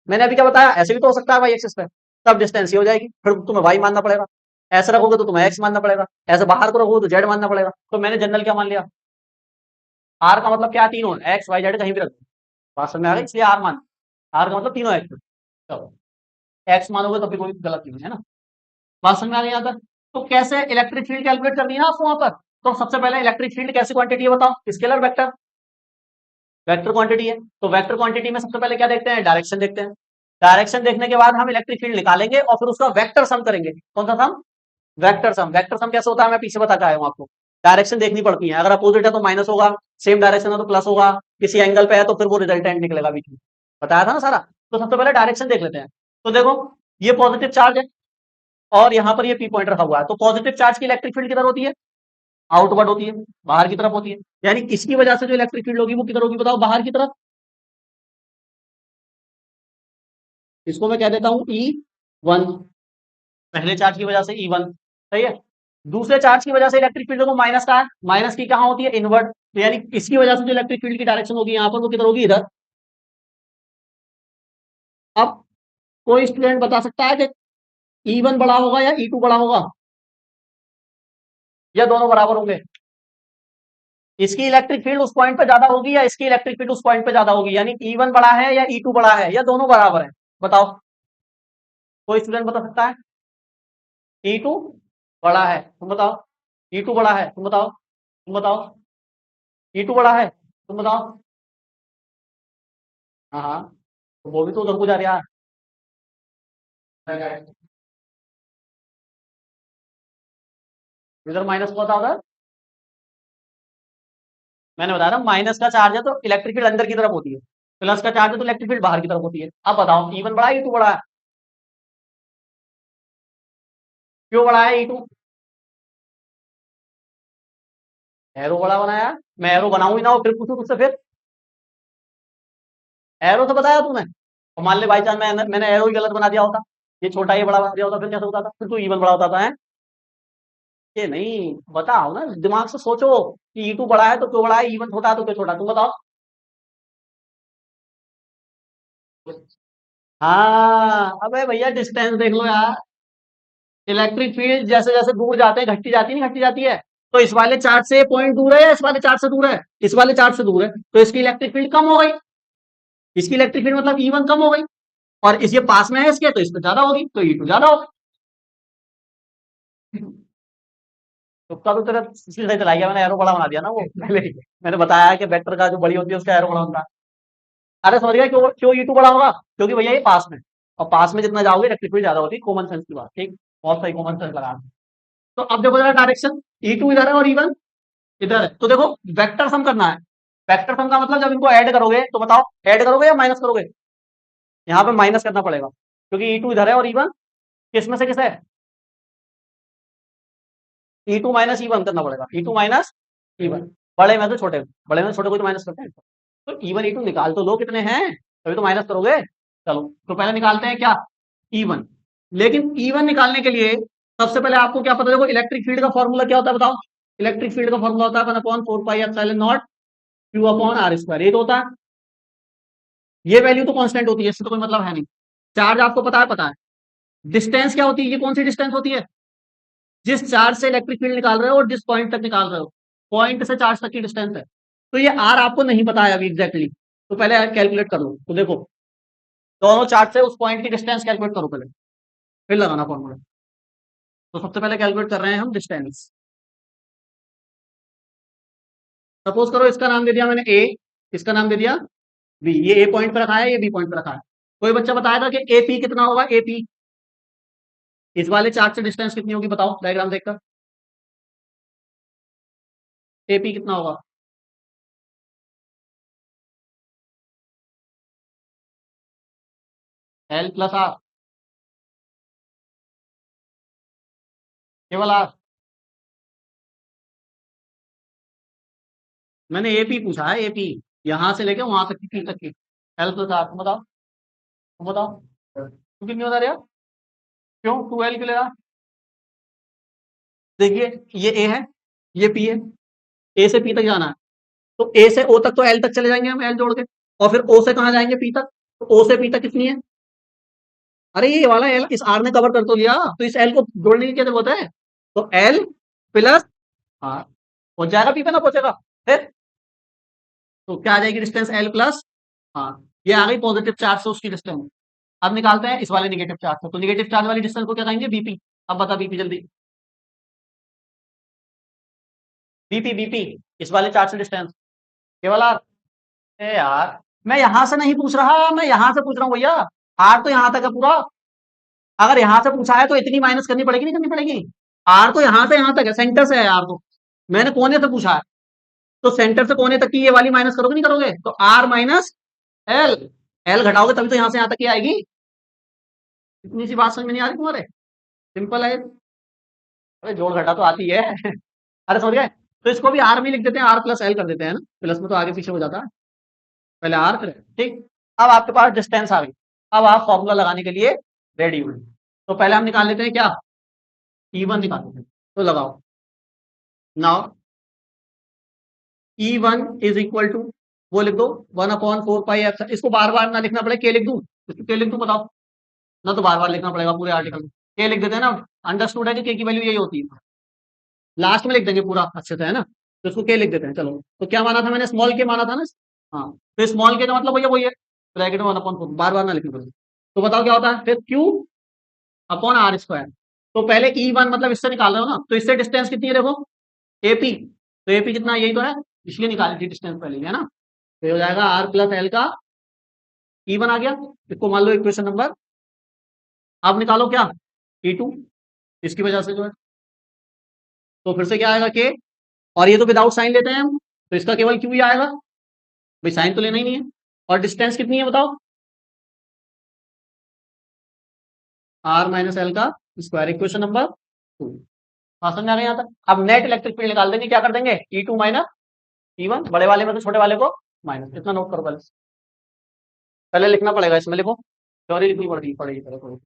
मैंने अभी क्या बताया, ऐसे भी तो हो सकता है वाई एक्सिस पे, तब डिस्टेंस ही हो जाएगी, फिर तुम्हें वाई मानना पड़ेगा। ऐसे रखोगे तो तुम्हें एक्स मानना पड़ेगा, ऐसे बाहर को रखोगे तो जेड मानना पड़ेगा। तो मैंने जनरल क्या मान लिया? आर का मतलब क्या? तीनों, एक्स वाई जेड कहीं भी रख दो, बात समझ में आ गई, इसलिए आर मान। आर का मतलब तीनों एक्स। चलो, एक्स मानोगे तो फिर कोई गलत नहीं है ना। बात समझ में आ गई यहाँ तक? तो कैसे इलेक्ट्रिक फील्ड कैलकुलेट करनी है ना आपको वहां पर? तो सबसे पहले इलेक्ट्रिक फील्ड कैसी क्वांटिटी है बताओ? स्केलर वेक्टर, वेक्टर क्वांटिटी है। तो वेक्टर क्वांटिटी में सबसे पहले क्या देखते हैं? डायरेक्शन देखते हैं। डायरेक्शन देखने के बाद हम इलेक्ट्रिक फील्ड निकालेंगे और फिर उसका वेक्टर सम करेंगे। कौन सा सम? Vector sum. वेक्टर सम कैसे होता है मैं पीछे बता के आया हूं आपको। डायरेक्शन देखनी पड़ती है, अगर अपोजिट है तो माइनस होगा, सेम डायरेक्शन है तो प्लस होगा, किसी एंगल पे है तो फिर वो रिजल्टेंट निकलेगा बीच में, बताया था ना सारा। तो सबसे पहले डायरेक्शन देख लेते हैं। तो देखो, ये पॉजिटिव चार्ज है और यहाँ पर ये पी पॉइंट रखा हुआ है, तो पॉजिटिव चार्ज की इलेक्ट्रिक फील्ड किधर होती है? आउटवर्ड होती है, बाहर की तरफ होती है। यानी इसकी वजह से जो इलेक्ट्रिक फील्ड होगी वो किधर होगी बताओ? बाहर की तरफ। इसको मैं कह देता हूं E1, पहले चार्ज की वजह से E1, सही है। दूसरे चार्ज की वजह से इलेक्ट्रिक फील्ड को माइनस का है, माइनस की कहां होती है? इनवर्ट। तो यानी इसकी वजह से जो इलेक्ट्रिक फील्ड की डायरेक्शन होगी यहां पर, वो किधर होगी? इधर। अब कोई स्टूडेंट बता सकता है कि E1 बड़ा होगा या E2 बड़ा होगा, या दोनों बराबर होंगे? इसकी इलेक्ट्रिक फील्ड उस पॉइंट पे ज्यादा होगी या इसकी इलेक्ट्रिक फील्ड उस पॉइंट पे ज्यादा होगी? यानी E1 बड़ा है या E2 बड़ा है, या दोनों बराबर है? बताओ, कोई स्टूडेंट बता सकता है? E2 बड़ा है, तुम बताओ। E2 बड़ा है, तुम बताओ। तुम बताओ, E2 बड़ा है, तुम बताओ। हाँ हाँ, तो वो भी तो उधर को जा रहा है, इधर माइनस को था उधर। मैंने बताया था माइनस का चार्ज है तो इलेक्ट्रिक फील्ड अंदर की तरफ होती है, प्लस का चार्ज है तो इलेक्ट्रिक फील्ड बाहर की तरफ होती है। अब बताओ E1 बड़ा है E2 बड़ा है? क्यों बड़ा है E2? एरो बड़ा बनाया, मैं एरो बनाऊं ही ना और फिर पूछूं तुझसे फिर? एरो तो बताया तूने, और मान ले बाई चांस मैंने एरो ही गलत बना दिया होता, ये छोटा ये बड़ा बना दिया होता, फिर कैसे होता था? फिर तू E1 बड़ा होता था है? ये नहीं बताओ ना, दिमाग से सोचो कि E2 बड़ा है तो क्यों बड़ा है, E1 छोटा है तो क्यों छोटा, तुम बताओ। हाँ, अबे भैया डिस्टेंस देख लो यार। इलेक्ट्रिक फील्ड जैसे जैसे दूर जाते हैं घटती जाती है, नहीं घटती जाती है? तो इस वाले चार्ज से पॉइंट दूर है या इस वाले चार्ज से दूर है? इस वाले चार्ज से दूर है, तो इसकी इलेक्ट्रिक फील्ड कम हो गई। इसकी इलेक्ट्रिक फील्ड मतलब E1 कम हो गई। और इस ये पास में है इसके, तो इस पे ज्यादा होगी, तो E2 ज्यादा होगा। तुक्का तो तेरा इसलिए सही चला गया, मैंने एरो बड़ा बना दिया ना वो पहले ही। मैंने बताया कि वेक्टर का जो बड़ी होती है उसका एरो बड़ा होता है। अरे समझ गया क्यों क्यों E2 बड़ा होगा, क्योंकि भैया ये पास में, और पास में जितना जाओगे इलेक्ट्रिक फील्ड ज्यादा होती है, कॉमन सेंस की बात, ठीक। बहुत सही कॉमन सेंस लगा। तो अब देखो जरा डायरेक्शन, E2 इधर है और E1 इधर है, तो देखो वेक्टर सम करना है। वेक्टर सम का मतलब जब इनको ऐड करोगे तो बताओ ऐड करोगे या माइनस करोगे। यहाँ पे माइनस करना पड़ेगा, क्योंकि E2 इधर है और E1 किस में से किस है, E2 माइनस E1 करना पड़ेगा, E2 माइनस E1। बड़े में तो छोटे, बड़े में छोटे को तो माइनस करते हैं, तो E1 E2 निकाल तो लो कितने हैं, तभी तो माइनस करोगे। चलो तो पहले निकालते हैं क्या, E1। लेकिन E1 निकालने के लिए सबसे पहले आपको क्या पता, देखो इलेक्ट्रिक फील्ड का फॉर्मूला क्या होता है बताओ। इलेक्ट्रिक फील्ड का फॉर्मूला होता है 1/4πε0 Q/r², ये तो होता है। ये वैल्यू तो कांस्टेंट होती है, इससे तो कोई मतलब है नहीं। चार्ज आपको पता है, पता है। डिस्टेंस क्या होती है, ये कौन सी डिस्टेंस होती है, जिस चार्ज से इलेक्ट्रिक फील्ड निकाल रहे हो और जिस पॉइंट तक निकाल रहे हो, पॉइंट से चार्ज तक की डिस्टेंस है। तो ये आर आपको नहीं पता है अभी एग्जैक्टली, तो पहले कैलकुलेट कर लो। तो देखो दोनों चार्ज से उस पॉइंट की डिस्टेंस कैलकुलेट करो पहले, फिर लगाना फॉर्मूला। तो सबसे पहले कैलकुलेट कर रहे हैं हम डिस्टेंस। सपोज करो इसका नाम दे दिया मैंने ए, इसका नाम दे दिया बी, ये ए पॉइंट पर रखा है, ये बी पॉइंट पर रखा है। कोई बच्चा बताया था कि ए पी कितना होगा, ए पी इस वाले चार्ज से डिस्टेंस कितनी होगी बताओ डायग्राम देखकर, ए पी कितना होगा। एल प्लस आर, केवल आर। मैंने एपी पूछा है, एपी यहां से लेके वहां तक की, पी तक की। एल प्लस आर, तुम बताओ, तुम बताओ, तुम कितनी बता रहे हो, क्यों 2L क्यों ले रहा। देखिए ये ए है, ये पी है, ए से पी तक जाना है, तो ए से ओ तक तो एल तक चले जाएंगे हम, एल जोड़ के। और फिर ओ से कहाँ जाएंगे, पी तक। तो ओ से पी तक कितनी है, अरे ये वाला एल इस आर ने कवर कर तो लिया, तो इस एल को जोड़ने की क्या जरूरत है। तो एल प्लस आर पहुंच जाएगा, पी पे ना पहुंचेगा फिर। तो क्या आ जाएगी डिस्टेंस, एल प्लस आर। ये आ गई पॉजिटिव चार्ज से उसकी डिस्टेंस। अब निकालते हैं इस वाले निगेटिव चार्ज से, तो निगेटिव चार्ज वाली डिस्टेंस को क्या कहेंगे, बीपी। अब बता बीपी जल्दी, बीपी बीपी इस वाले चार्ज से डिस्टेंस, केवल आर। ए यार मैं यहां से नहीं पूछ रहा, मैं यहां से पूछ रहा हूँ भैया। आर तो यहां तक है पूरा, अगर यहां से पूछा है तो इतनी माइनस करनी पड़ेगी, नहीं करनी पड़ेगी। आर तो यहां से यहां तक है, सेंटर से है आर तो। मैंने कोने से पूछा है, तो सेंटर से कोने तक की ये वाली माइनस करोगे नहीं करोगे, तो आर माइनस एल। एल घटाओगे तभी तो यहां से यहां तक की आएगी। इतनी सी बात समझ में नहीं आ रही तुम्हारे, सिंपल है। अरे जोड़ घटा तो आती है अरे समझ गए। तो इसको भी आर में लिख देते हैं, आर प्लस एल कर देते हैं ना, प्लस में तो आगे पीछे हो जाता है, पहले आर फिर L, ठीक। अब आपके पास डिस्टेंस आ गई, अब आप फॉर्मूला लगाने के लिए रेडी हुए। तो पहले हम निकाल लेते हैं क्या, E1 निकाल लेते हैं। तो लगाओ now, E1 is equal to, वो लिख दो 1/4 पाई, इसको बार बार ना लिखना पड़े, के लिख दूं, इसको के लिख दूं बताओ, ना तो बार बार लिखना पड़ेगा पूरे आर्टिकल में, के लिख देते हैं ना। अंडरस्टूड है कि के की वैल्यू यही होती है, लास्ट में लिख देंगे पूरा अच्छे से, है ना। तो इसको के लिख देते हैं, चलो। तो क्या माना था मैंने, स्मॉल के माना था ना। हाँ, तो स्मॉल के का मतलब भैया वही है, ब्रैकेट में 1/4, बार बार ना लिखना पड़े। तो बताओ क्या होता है फिर, Q/r²। तो पहले E1 मतलब इससे निकाल रहे हो ना, तो इससे डिस्टेंस कितनी है देखो, एपी। तो एपी कितना, यही तो है, इसलिए निकाली थी डिस्टेंस पहले ही, है ना। तो ये हो जाएगा आर प्लस एल का E1 आ गया, इसको मान लो इक्वेशन नंबर। अब निकालो क्या, E2, इसकी वजह से जो है। तो फिर से क्या आएगा, के। और ये तो विदाउट साइन लेते हैं हम, तो इसका केवल क्यू ही आएगा, भाई साइन तो लेना ही नहीं है। और डिस्टेंस कितनी है बताओ, आर माइनस एल का स्क्वायर, इक्वेशन नंबर 2। हाँ समझ आ गया यहाँ तक। अब नेट इलेक्ट्रिक फील्ड निकाल देंगे, क्या कर देंगे, E2 माइनस E1, बड़े वाले में तो छोटे वाले को माइनस, इतना नोट करो पहले। पहले लिखना पड़ेगा, इसमें लिखो, थ्योरी लिखनी पड़ेगी पड़ेगी पहले थोड़ी।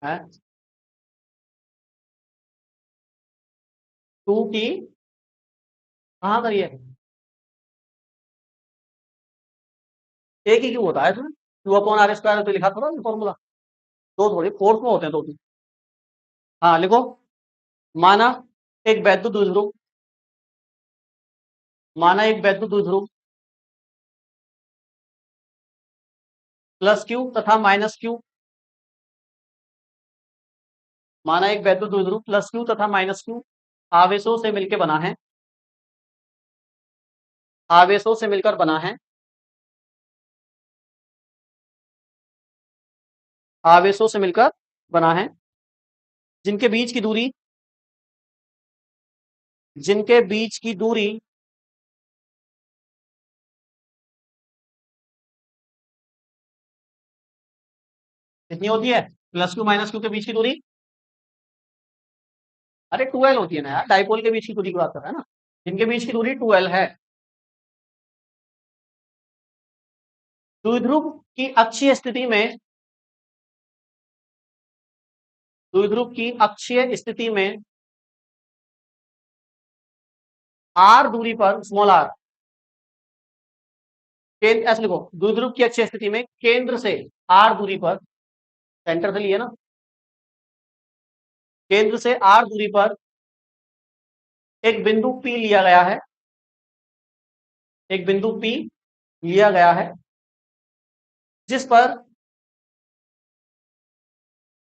है 2 की कहाँ करिए, एक ही क्यों होता है इसमें, Q/r² तो लिखा थोड़ा फॉर्मूला, दो थोड़ी, फोर्थ में होते हैं दो तीन। हाँ लिखो, माना एक वैद्युत द्विध्रुव, माना एक वैद्युत द्विध्रुव प्लस क्यू तथा माइनस क्यू, माना एक वैद्युत द्विध्रुव प्लस क्यू तथा माइनस क्यू आवेशों से मिलकर बना है, आवेशों से मिलकर बना है, आवेशों से मिलकर बना है, जिनके बीच की दूरी, जिनके बीच की दूरी कितनी होती है, प्लस क्यू माइनस क्यू के बीच की दूरी, अरे 2l होती है ना यार, डाइपोल के बीच की दूरी की बात कर रहा है ना, जिनके बीच की दूरी 2l है। द्विध्रुव की अक्षीय स्थिति में, द्विध्रुव की अक्षीय स्थिति में r दूरी पर, स्मॉल r, ऐसे लिखो, द्विध्रुव की अक्षीय स्थिति में केंद्र से r दूरी पर, सेंटर से लिए ना, केंद्र से r दूरी पर एक बिंदु P लिया गया है, एक बिंदु P लिया गया है, जिस पर,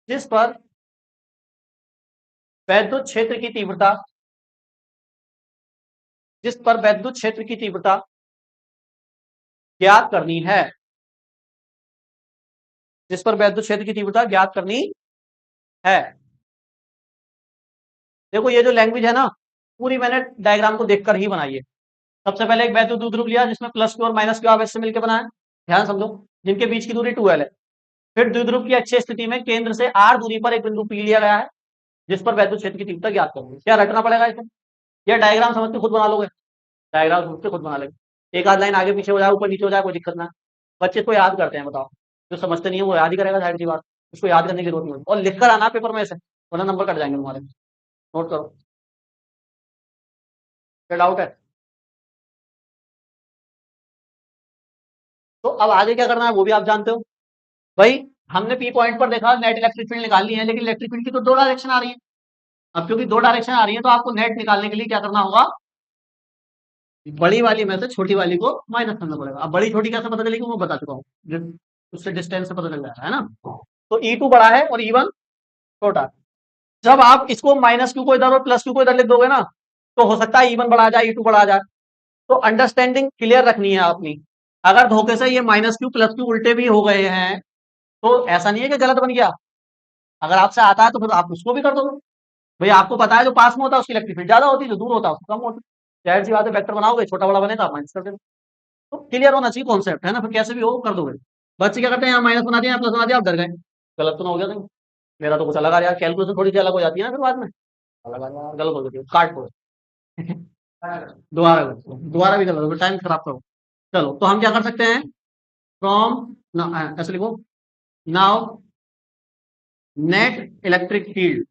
जिस पर वैद्युत क्षेत्र की तीव्रता, जिस पर वैद्युत क्षेत्र की तीव्रता ज्ञात करनी है, जिस पर वैद्युत क्षेत्र की तीव्रता ज्ञात करनी है। देखो ये जो लैंग्वेज है ना, पूरी मैंने डायग्राम को देखकर ही बनाई है। सबसे पहले एक वैद्युत द्विध्रुव लिया जिसमें प्लस क्यू और माइनस क्यू आवेश से मिलकर बना है, ध्यान समझो, जिनके बीच की दूरी 2l है। फिर द्विध्रुव की अक्षीय स्थिति में केंद्र से r दूरी पर एक बिंदु P लिया गया है, जिस पर वैद्युत क्षेत्र की तीव्रता ज्ञात करनी है। क्या रटना पड़ेगा इसमें, या डायग्राम समझ के खुद बना लोगे, डायग्राम समझ के खुद बना लेंगे, एक आध लाइन आगे पीछे हो जाए, ऊपर नीचे हो जाए, कोई दिक्कत ना। बच्चे इसको याद करते हैं, बताओ, जो समझते नहीं है वो याद ही करेगा, जाहिर सी बात, उसको याद करने की जरूरत नहीं, और लिख कर आना पेपर में से, वरना नंबर कट जाएंगे तुम्हारे। नोट करो, क्या डाउट है? तो अब आगे क्या करना है वो भी आप जानते हो भाई। हमने पी पॉइंट पर देखा नेट इलेक्ट्रिक फील्ड निकालनी है, लेकिन इलेक्ट्रिक फील्ड की तो दो डायरेक्शन आ रही है। अब क्योंकि दो डायरेक्शन आ रही है तो आपको नेट निकालने के लिए क्या करना होगा, बड़ी वाली में से छोटी वाली को माइनस करना पड़ेगा। अब बड़ी छोटी कैसे पता चलेगी वो बता चुका हूँ, उससे डिस्टेंस से पता चल जाता है ना। तो E2 बड़ा है और E1 छोटा है। जब आप इसको माइनस क्यू को इधर और प्लस क्यू को इधर लिख दोगे ना, तो हो सकता है E1 बड़ा आ जाए, E2 बड़ा आ जाए। तो अंडरस्टैंडिंग क्लियर रखनी है अपनी। अगर धोखे से ये माइनस क्यू प्लस क्यू उल्टे भी हो गए हैं तो ऐसा नहीं है कि गलत बन गया, अगर आपसे आता है तो फिर आप उसको भी कर दोगे। भाई आपको पता है जो पास में होता है उसकी इलेक्ट्रिक फील्ड ज्यादा होती है, जो दूर होता है उसकी कम होती है। जाहिर सी बात है, वेक्टर बनाओगे छोटा बड़ा बनेगा, माइनस कर देना। तो क्लियर होना चाहिए कॉन्सेप्ट, है ना, फिर कैसे भी हो कर दोगे। बच्चे क्या करते हैं, यहाँ माइनस बना दिया, यहाँ प्लस बना दिया, आप डर गए, गलत तो ना हो गया तुम। मेरा तो कुछ अलग आ रहा है, कैलकुलेशन थोड़ी सी अलग हो जाती है ना फिर बाद में, अलग आ रहा है, गलत हो जाती है, काट दो। दोबारा करो, दोबारा भी गलत हो, टाइम खराब करो। चलो तो हम क्या कर सकते हैं, फ्रॉम, ऐसे लिखो, now net electric field,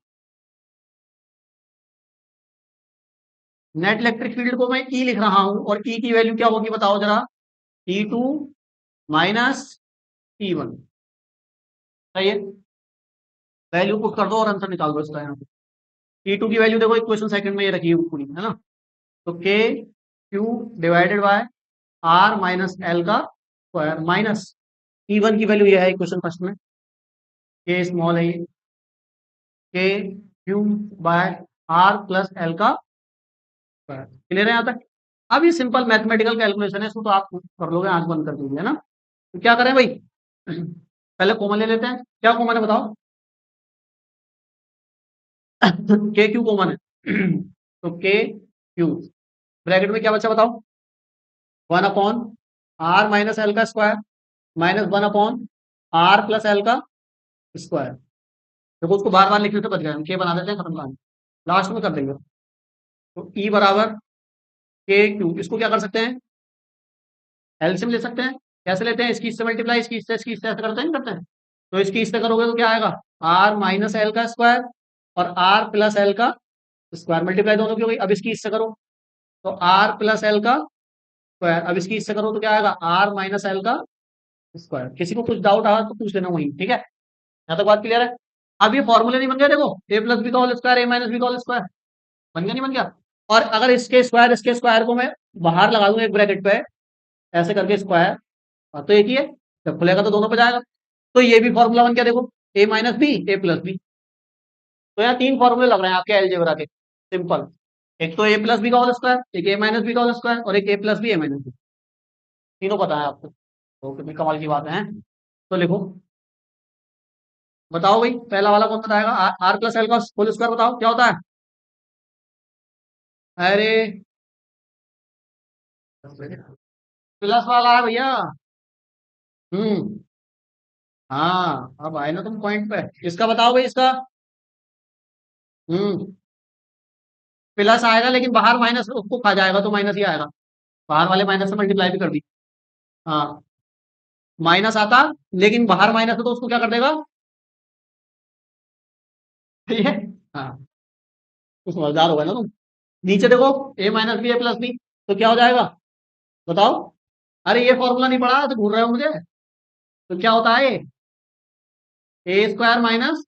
net electric field को मैं ई लिख रहा हूं, और ई की वैल्यू क्या होगी बताओ जरा, E2 माइनस E1, सही है। वैल्यू पुट कर दो और आंसर निकाल दो इसका। यहाँ पे E2 की वैल्यू देखो, इक्वेशन सेकंड में ये रखी है पूरी, है ना। तो K Q divided by R minus L का स्क्वायर, माइनस E1 की वैल्यू ये है इक्वेशन फर्स्ट में, के स्मॉल है ये, K Q by R plus L का स्क्वायर। क्लियर है यहाँ तक? अब ये सिंपल मैथमेटिकल कैलकुलेशन है, इसको तो आप कर लोगे आंख बंद कर दीजिए, है ना। तो क्या करें भाई, पहले कॉमन ले लेते हैं, क्या कॉमन है बताओ। के क्यू कॉमन है, तो के क्यू ब्रैकेट में क्या बचा बताओ, 1 अपॉन आर माइनस एल का square, minus 1 upon R plus L का स्क्वायर। देखो उसको बार बार लिखने से बच गए, हम के बना देते हैं, खत्म कहानी, लास्ट में कर देंगे। तो ई बराबर के क्यू, इसको क्या कर सकते हैं, एलसीएम ले सकते हैं। कैसे लेते हैं, इसकी इससे मल्टीप्लाई, इसकी इससे ऐसे करते हैं, नहीं करते हैं। तो इसकी इससे करोगे तो क्या आएगा, आर माइनस एल का स्क्वायर और आर प्लस एल का स्क्वायर, मल्टीप्लाई दोनों की हो गई। अब इसकी इससे करो तो आर प्लस एल का स्क्वायर, अब इसकी इससे करो तो क्या आएगा, आर माइनस एल का स्क्वायर। किसी को कुछ डाउट आया तो पूछ लेना वहीं, ठीक है, यहाँ तक बात क्लियर है। अब ये फॉर्मूले नहीं बन गया, देखो ए प्लस बी का होल स्क्वायर, ए माइनस बी का होल स्क्वायर, बन गया नहीं बन गया। और अगर इसके स्क्वायर को मैं बाहर लगा दूंगा एक ब्रैकेट पे ऐसे करके स्क्वायर, तो एक ही है, जब खुलेगा तो दोनों पे जाएगा। तो ये भी फॉर्मूला बन क्या देखो, ए माइनस बी ए प्लस बी। तो यहाँ तीन फॉर्मूले लग रहे हैं आपके अलजेब्रा के, सिंपल। एक तो ए प्लस बी का होल स्क्वायर, एक ए माइनस बी का होल स्क्वायर, और एक ए प्लस बी ए माइनस बी। तीनों पता है आपको, तो कितनी कमाल की बात है। तो लिखो, बताओ भाई पहला वाला कौन बताएगा, आर प्लस एल का होल स्क्वायर बताओ क्या होता है। अरे प्लस वाला है भैया। हम्म। हाँ अब आए ना तुम पॉइंट पे, इसका बताओ भाई इसका। हम्म। प्लस आएगा लेकिन बाहर माइनस उसको खा जाएगा तो माइनस ही आएगा, बाहर वाले माइनस से मल्टीप्लाई भी कर दी। हाँ माइनस आता, लेकिन बाहर माइनस है तो उसको क्या कर देगा। ठीक है। हाँ तो समझदार होगा ना तुम। नीचे देखो, ए माइनस बी ए प्लस बी, तो क्या हो जाएगा बताओ। अरे ये फॉर्मूला नहीं पढ़ा तो भूल रहे हो मुझे। तो क्या होता है, ए स्क्वायर माइनस,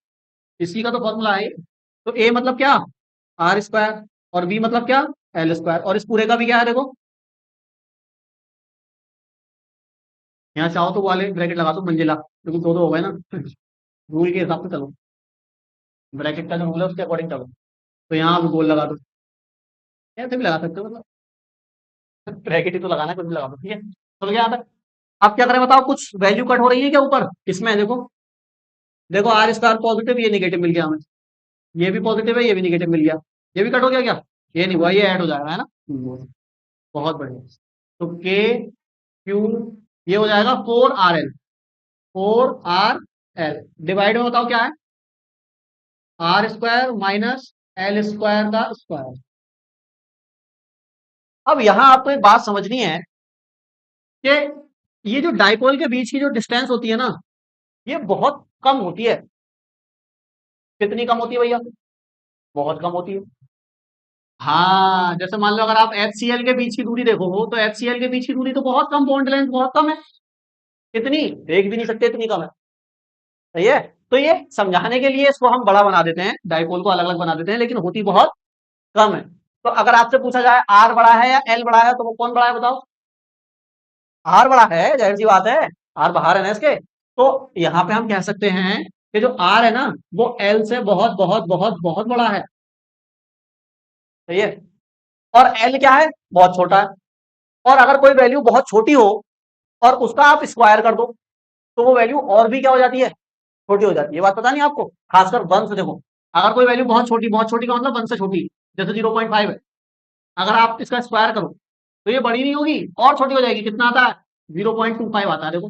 इसी का तो फॉर्मूला है। तो ए मतलब क्या, आर स्क्वायर, और बी मतलब क्या, एल स्क्वायर, और इस पूरे का भी क्या है देखो। यहाँ चाहो तो वाले ब्रैकेट लगा दो मंजिला, क्योंकि दो दो हो गए ना। रूल के हिसाब से चलो, ब्रैकेट का जो रूल है उसके अकॉर्डिंग चलो। तो यहाँ आप गोल लगा दो, ऐसे भी लगा सकते हो, मतलब ब्रैकेट ही तो लगाना है, कुछ भी लगा दो, ठीक है। चलो क्या आता है। अब क्या करें बताओ, कुछ वैल्यू कट हो रही है क्या ऊपर इसमें देखो। देखो आर स्क्वायर पॉजिटिव, ये निगेटिव मिल गया हमें, ये भी पॉजिटिव है ये भी निगेटिव मिल गया, ये भी कट हो गया क्या, ये नहीं हुआ, ये ऐड हो जाएगा है ना। बहुत बढ़िया। तो के क्यू, ये हो जाएगा 4 RL, 4 RL डिवाइड में बताओ क्या है, R square minus L square का स्क्वायर। अब यहां आपको एक बात समझनी है कि ये जो डाइपोल के बीच की जो डिस्टेंस होती है ना, ये बहुत कम होती है। कितनी कम होती है भैया, बहुत कम होती है। हाँ जैसे मान लो अगर आप HCl के बीच की दूरी देखो हो, तो HCl के बीच की दूरी तो बहुत कम, बॉन्ड लेंथ बहुत कम है। कितनी, देख भी नहीं सकते, इतनी कम है। सही है। तो ये समझाने के लिए इसको हम बड़ा बना देते हैं, डाइपोल को अलग अलग बना देते हैं, लेकिन होती बहुत कम है। तो अगर आपसे पूछा जाए आर बड़ा है या एल बड़ा है, तो वो कौन बड़ा है बताओ। आर बड़ा है, जाहिर सी बात है, आर बाहर है ना इसके। तो यहां पे हम कह सकते हैं कि जो आर है ना, वो एल से बहुत बहुत बहुत बहुत बड़ा है। सही है। और एल क्या है, बहुत छोटा है। और अगर कोई वैल्यू बहुत छोटी हो और उसका आप स्क्वायर कर दो, तो वो वैल्यू और भी क्या हो जाती है, छोटी हो जाती है। ये बात पता नहीं आपको, खासकर वन से देखो, अगर कोई वैल्यू बहुत छोटी का मतलब वन से छोटी, जैसे 0.5 है, अगर आप इसका स्क्वायर करो तो ये बड़ी नहीं होगी, और छोटी हो जाएगी। कितना आता है, 0.25 आता है देखो।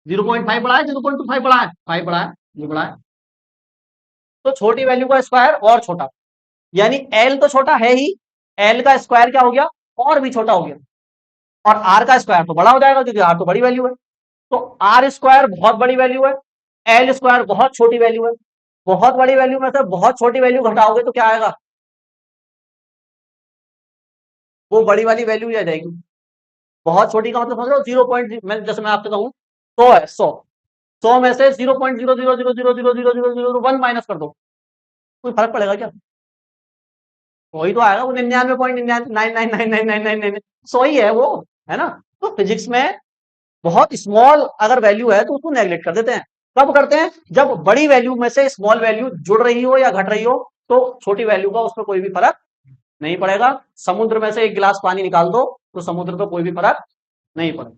0.5 बड़ा है, 0.25 बड़ा है, 5 बड़ा है, ये बड़ा है। तो छोटी वैल्यू का स्क्वायर और छोटा, यानी एल तो छोटा है ही, एल का स्क्वायर क्या हो गया, और भी छोटा हो गया। और आर का स्क्वायर तो बड़ा हो जाएगा, क्योंकि आर तो बड़ी वैल्यू है। तो आर स्क्वायर बहुत बड़ी वैल्यू है, एल स्क्वायर बहुत छोटी वैल्यू है। बहुत बड़ी वैल्यू में से बहुत छोटी वैल्यू घटाओगे तो क्या आएगा, वो बड़ी वाली वैल्यू ही आ जाएगी। बहुत छोटी का मतलब समझ लो 0. मैं जैसे मैं आपसे कहूँ 100 है, 100 में से 0.0000000001 माइनस कर दो, कोई फर्क पड़ेगा क्या, वही तो आएगा, वो 99.99999999 100 ही है वो, है ना। तो फिजिक्स में बहुत स्मॉल अगर वैल्यू है तो उसको नेग्लेक्ट कर देते हैं। कब करते हैं, जब बड़ी वैल्यू में से स्मॉल वैल्यू जुड़ रही हो या घट रही हो, तो छोटी वैल्यू का उसमें कोई भी फर्क नहीं पड़ेगा। समुद्र में से एक गिलास पानी निकाल दो तो समुद्र को कोई भी फर्क नहीं पड़ेगा।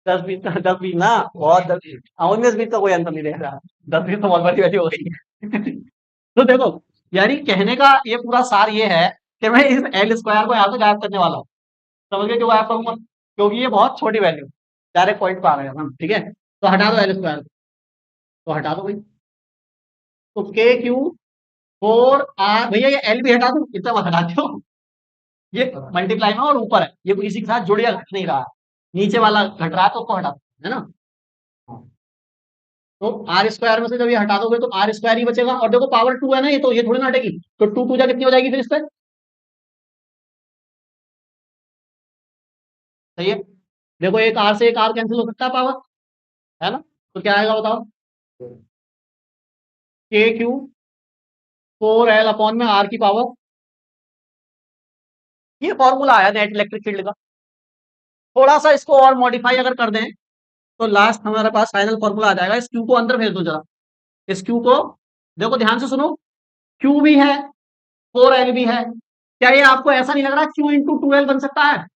10 20 10 20 ना, बहुत 10 19 20 का कोई अंतर नहीं रहेगा, 10 20 तो बहुत बड़ी वैल्यू हो गई। तो देखो, यानी कहने का ये पूरा सार ये है कि मैं इस एल स्क्वायर को यहाँ से गायब करने वाला हूँ। समझ गए क्यों गायब करूंगा, क्योंकि ये बहुत छोटी वैल्यू, डायरेक्ट पॉइंट पे आ गए हम, ठीक है। तो हटा दो एल स्क्वायर, तो हटा दो भाई। तो के क्यू 4 R, भैया ये एल भी हटा दो, इतना मत हटाते हो। ये मल्टीप्लाई में और ऊपर है, ये किसी के साथ जुड़ या घट नहीं रहा है, नीचे वाला घट रहा है तो उसको हटा दो, है ना। तो आर स्क्वायर में से जब ये हटा दोगे तो आर स्क्वायर ही बचेगा, और देखो पावर 2 है ना, ये तो ये थोड़ी ना हटेगी, तो 2 2 जा कितनी हो जाएगी फिर इस पे। सही है। देखो एक आर से एक आर कैंसिल हो सकता है पावर, है ना। तो क्या आएगा बताओ, के क्यू 4L अपॉन में आर की पावर ये फॉर्मूला आया नेट इलेक्ट्रिक फील्ड का। थोड़ा सा इसको और मॉडिफाई अगर कर दें तो लास्ट हमारे पास फाइनल फॉर्मूला आ जाएगा। इस क्यू को अंदर भेज दो जरा, इस क्यू को देखो ध्यान से सुनो, क्यू भी है 4L भी है, क्या ये आपको ऐसा नहीं लग रहा क्यू इंटू 2L बन सकता है?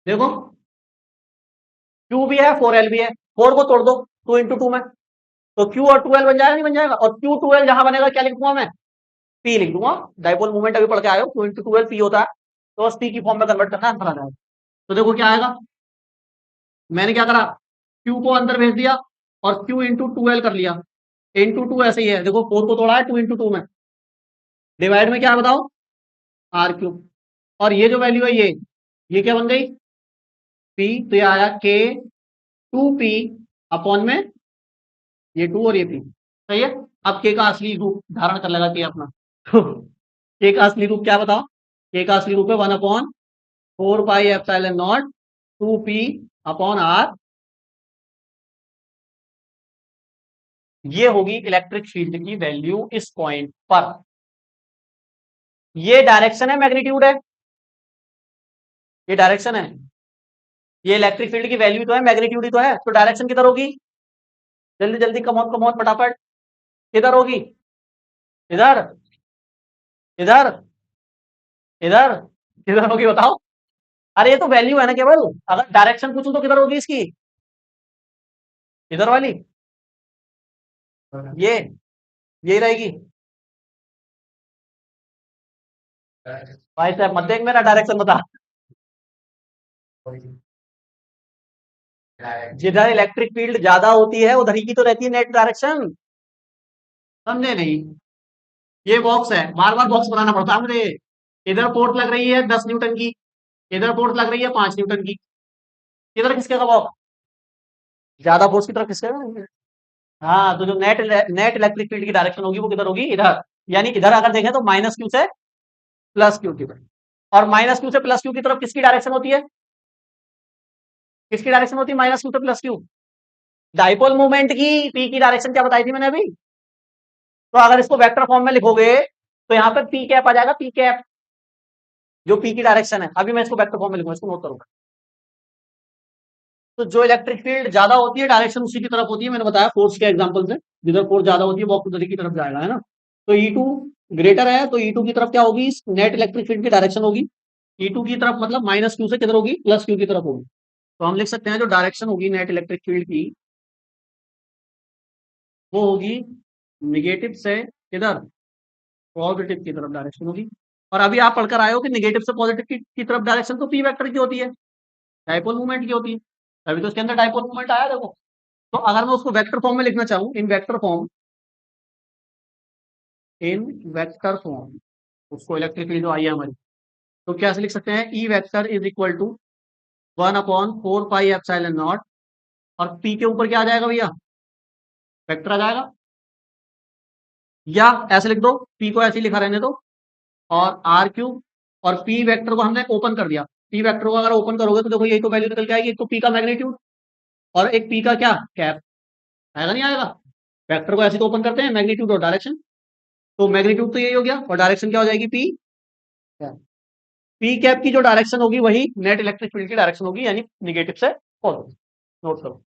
देखो क्यू भी है 4L भी है, 4 को तोड़ दो 2 इंटू 2 में, तो क्यू और 2L बन जाएगा नहीं बन जाएगा? और क्यू 2L जहां बनेगा क्या लिख दूंगा मैं? पी लिख दूंगा। डाइपोल मूवमेंट अभी पढ़ के आए हो, क्यू इंटू 2L पी होता है, तो बस पी की फॉर्म में कन्वर्ट करना आंसर आ जाएगा। तो देखो क्या आएगा, मैंने क्या करा, क्यू को अंदर भेज दिया और क्यू इंटू 2L कर लिया, इंटू 2 ऐसे ही है, देखो 4 को तोड़ा है 2 इंटू 2 में, डिवाइड में क्या है बताओ, आर क्यूब। और ये जो वैल्यू है ये क्या बन गई, पी, तो ये आया के 2P अपॉन में ये 2 और ये P, सही है। अब के का असली रूप धारण कर लेगा के अपना तो के का असली रूप क्या बताओ, के का असली रूप है 1 upon 4 pi epsilon naught 2P upon R. ये होगी इलेक्ट्रिक फील्ड की वैल्यू इस पॉइंट पर। ये डायरेक्शन है, मैग्नीट्यूड है, ये डायरेक्शन है, ये इलेक्ट्रिक फील्ड की वैल्यू तो है, मैग्नीट्यूड ही तो है, तो डायरेक्शन किधर होगी? जल्दी जल्दी कम ऑन फटाफट, किधर होगी? इधर, इधर, इधर, किधर होगी बताओ? अरे ये तो वैल्यू है ना केवल, अगर डायरेक्शन पूछूं तो किधर होगी इसकी? इधर वाली, ये यही रहेगी। भाई साहब मत देख मेरा डायरेक्शन बता, जिधर इलेक्ट्रिक फील्ड ज्यादा होती है उधर ही की तो रहती है नेट डायरेक्शन, समझे नहीं? ये बॉक्स है, बार बार बॉक्स बनाना पड़ता है मुझे। इधर पोर्ट लग रही है 10 न्यूटन की, इधर पोर्ट लग रही है 5 न्यूटन की, इधर किसके का बॉक्स, ज्यादा फोर्स की तरफ किसका? हाँ, तो जो नेट नेट इलेक्ट्रिक फील्ड की डायरेक्शन होगी वो किधर होगी? इधर। यानी इधर अगर देखें तो माइनस क्यू से प्लस क्यू की तरफ, और माइनस क्यू से प्लस क्यू की तरफ किसकी डायरेक्शन होती है? किसकी डायरेक्शन होती है माइनस क्यू से प्लस क्यू? डाइपोल मूवमेंट की पी की डायरेक्शन क्या बताई थी मैंने अभी? तो अगर इसको वेक्टर फॉर्म में लिखोगे तो यहाँ पे पी कैप आ जाएगा, पी कैप, जो पी की डायरेक्शन है। अभी मैं इसको वेक्टर फॉर्म में लिखूंगा, इसको नोट करूंगा। तो जो इलेक्ट्रिक फील्ड ज्यादा होती है डायरेक्शन उसी की तरफ होती है, मैंने बताया फोर्स के एग्जांपल से, जिधर फोर्स ज्यादा होती है बॉक्स उधर की तरफ जाएगा, है ना। तो E2 ग्रेटर है तो E2 की तरफ क्या होगी, नेट इलेक्ट्रिक फील्ड की डायरेक्शन होगी E2 की तरफ, मतलब माइनस क्यू से किधर होगी, प्लस क्यू की तरफ होगी। तो हम लिख सकते हैं जो डायरेक्शन होगी नेट इलेक्ट्रिक फील्ड की वो होगी निगेटिव से किधर, पॉजिटिव की तरफ डायरेक्शन होगी। और अभी आप पढ़कर आए हो कि निगेटिव से पॉजिटिव की तरफ डायरेक्शन तो पी वेक्टर की होती है, डाइपोल मूवमेंट की होती है, अभी तो उसके अंदर डाइपोल मूवमेंट आया देखो। तो अगर मैं उसको वेक्टर फॉर्म में लिखना चाहूं, इन वेक्टर फॉर्म, इन वेक्टर फॉर्म, उसको इलेक्ट्रिक फील्ड जो आई है हमारी, तो क्या से लिख सकते हैं, E vector is equal to 1/4 pi epsilon naught, और पी के ऊपर क्या आ जाएगा भैया, वेक्टर आ जाएगा, या ऐसे लिख दो, पी को ऐसे ही लिखा रहने दो, और आर क्यूब, और पी वेक्टर को हमने ओपन कर दिया, पी वेक्टर को अगर ओपन करोगे तो देखो यही तो वैल्यू निकल के आएगी, एक तो पी का मैग्नीट्यूड और एक पी का क्या कैप, आएगा नहीं आएगा? वेक्टर को ऐसे तो ओपन करते हैं, मैग्नीट्यूड और डायरेक्शन, तो मैग्नीट्यूड तो यही हो गया और डायरेक्शन क्या हो जाएगी, पी कैप। पी कैप की जो डायरेक्शन होगी वही नेट इलेक्ट्रिक फील्ड की डायरेक्शन होगी, यानी निगेटिव से पॉजिटिव, नोट करो।